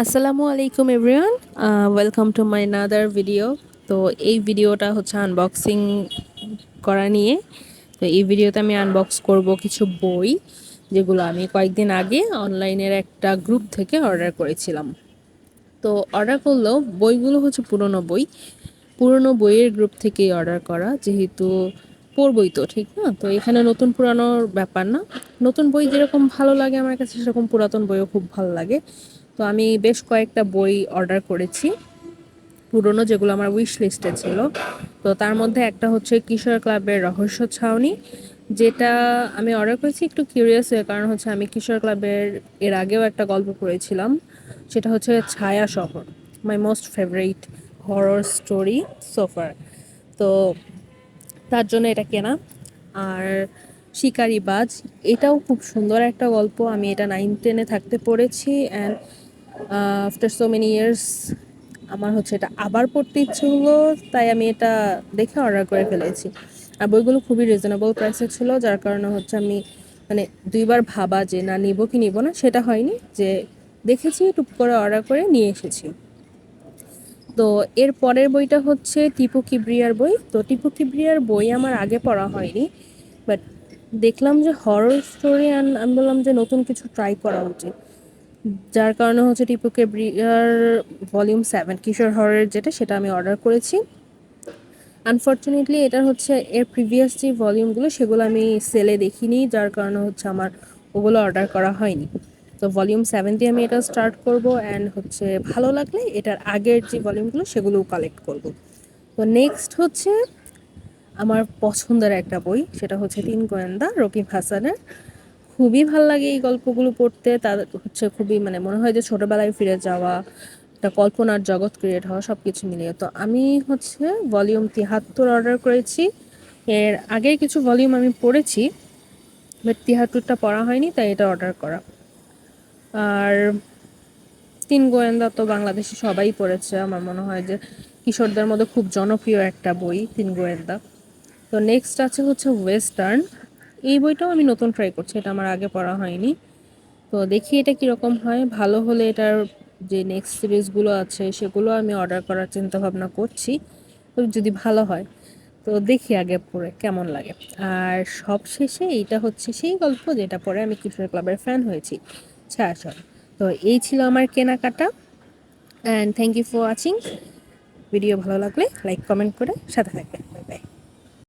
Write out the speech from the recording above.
আসসালামু আলাইকুম everyone, welcome to my another video. তো এই ভিডিওটা হচ্ছে আনবক্সিং করা নিয়ে। তো এই ভিডিওতে আমি আনবক্স করব কিছু বই যেগুলো আমি কয়েকদিন আগে অনলাইনের একটা গ্রুপ থেকে অর্ডার করেছিলাম। তো অর্ডার করলেও বইগুলো হচ্ছে পুরনো বইয়ের গ্রুপ থেকেই অর্ডার করা, যেহেতু পড়বই তো, ঠিক না? তো এখানে নতুন পুরানোর ব্যাপার না, নতুন বই যেরকম ভালো লাগে আমার কাছে সেরকম পুরাতন বইও খুব ভালো লাগে। তো আমি বেশ কয়েকটা বই অর্ডার করেছি পুরনো, যেগুলো আমার উইশ লিস্টে ছিল। তো তার মধ্যে একটা হচ্ছে কিশোর ক্লাবের রহস্য ছাউনি, যেটা আমি অর্ডার করেছি একটু কিউরিয়াস হয়ে, কারণ হচ্ছে আমি কিশোর ক্লাবের এর আগেও একটা গল্প পড়েছিলাম, সেটা হচ্ছে ছায়া শহর, my most favourite horror story সোফার। তো তার জন্য এটা কেনা। আর শিকারি বাজ, এটাও খুব সুন্দর একটা গল্প, আমি এটা 9-10-এ থাকতে পড়েছি, and after so many years আমার হচ্ছে এটা আবার পড়তে ইচ্ছে হলো, তাই আমি এটা দেখে অর্ডার করে ফেলেছি। আর বইগুলো খুবই রিজনেবল প্রাইসে ছিল, যার কারণে হচ্ছে আমি মানে দুইবার ভাবা যে না নিব কি নিব না সেটা হয়নি, যে দেখেছি টুক করে অর্ডার করে নিয়ে এসেছি। তো এর পরের বইটা হচ্ছে টিপু কিবরিয়ার বই। তো টিপু কিবরিয়ার বই আমার আগে পড়া হয়নি, বাট দেখলাম যে হরর স্টোরি, অ্যান্ড আমি বললাম যে নতুন কিছু ট্রাই করা উচিত, যার কারণে হচ্ছে টিপু কিবরিয়ার ভলিউম 7 কিশোর হরের যেটা, সেটা আমি অর্ডার করেছি। আনফর্চুনেটলি এটা হচ্ছে এর প্রিভিয়াস যে ভলিউমগুলো সেগুলো আমি সেলে দেখিনি, যার কারণে হচ্ছে আমার ওগুলো অর্ডার করা হয়নি। তো ভলিউম 7 দিয়ে আমি এটা স্টার্ট করব, অ্যান্ড হচ্ছে ভালো লাগলে এটার আগের যে ভলিউমগুলো সেগুলোও কালেক্ট করব। তো নেক্সট হচ্ছে আমার পছন্দের একটা বই, সেটা হচ্ছে তিন গোয়েন্দা রকিব হাসানের। খুবই ভাল লাগে এই গল্পগুলো পড়তে, তার হচ্ছে খুবই মানে মনে হয় যে ছোটোবেলায় ফিরে যাওয়া, একটা কল্পনার জগৎ ক্রিয়েট হওয়া, সব কিছু মিলিয়ে। তো আমি হচ্ছে ভলিউম 73 অর্ডার করেছি। এর আগের কিছু ভলিউম আমি পড়েছি, বাট 73টা পড়া হয়নি, তাই এটা অর্ডার করা। আর তিন গোয়েন্দা তো বাংলাদেশে সবাই পড়েছে, আমার মনে হয় যে কিশোরদের মধ্যে খুব জনপ্রিয় একটা বই তিন গোয়েন্দা। তো নেক্সট আছে হচ্ছে ওয়েস্টার্ন। এই বইটাও আমি নতুন ট্রাই করছি, এটা আমার আগে পড়া হয়নি। তো দেখি এটা কীরকম হয়, ভালো হলে এটার যে নেক্সট সিরিজগুলো আছে সেগুলো আমি অর্ডার করার চিন্তা ভাবনা করছি। তো যদি ভালো হয় তো দেখি আগে পড়ে কেমন লাগে। আর সব শেষে এইটা হচ্ছে সেই গল্প যেটা পরে আমি কিশোর ক্লাবের ফ্যান হয়েছি, ছায়াছল। তো এই ছিল আমার কেনাকাটা, and thank you for watching. Video ভালো লাগলে লাইক কমেন্ট করে সাথে থাকবেন।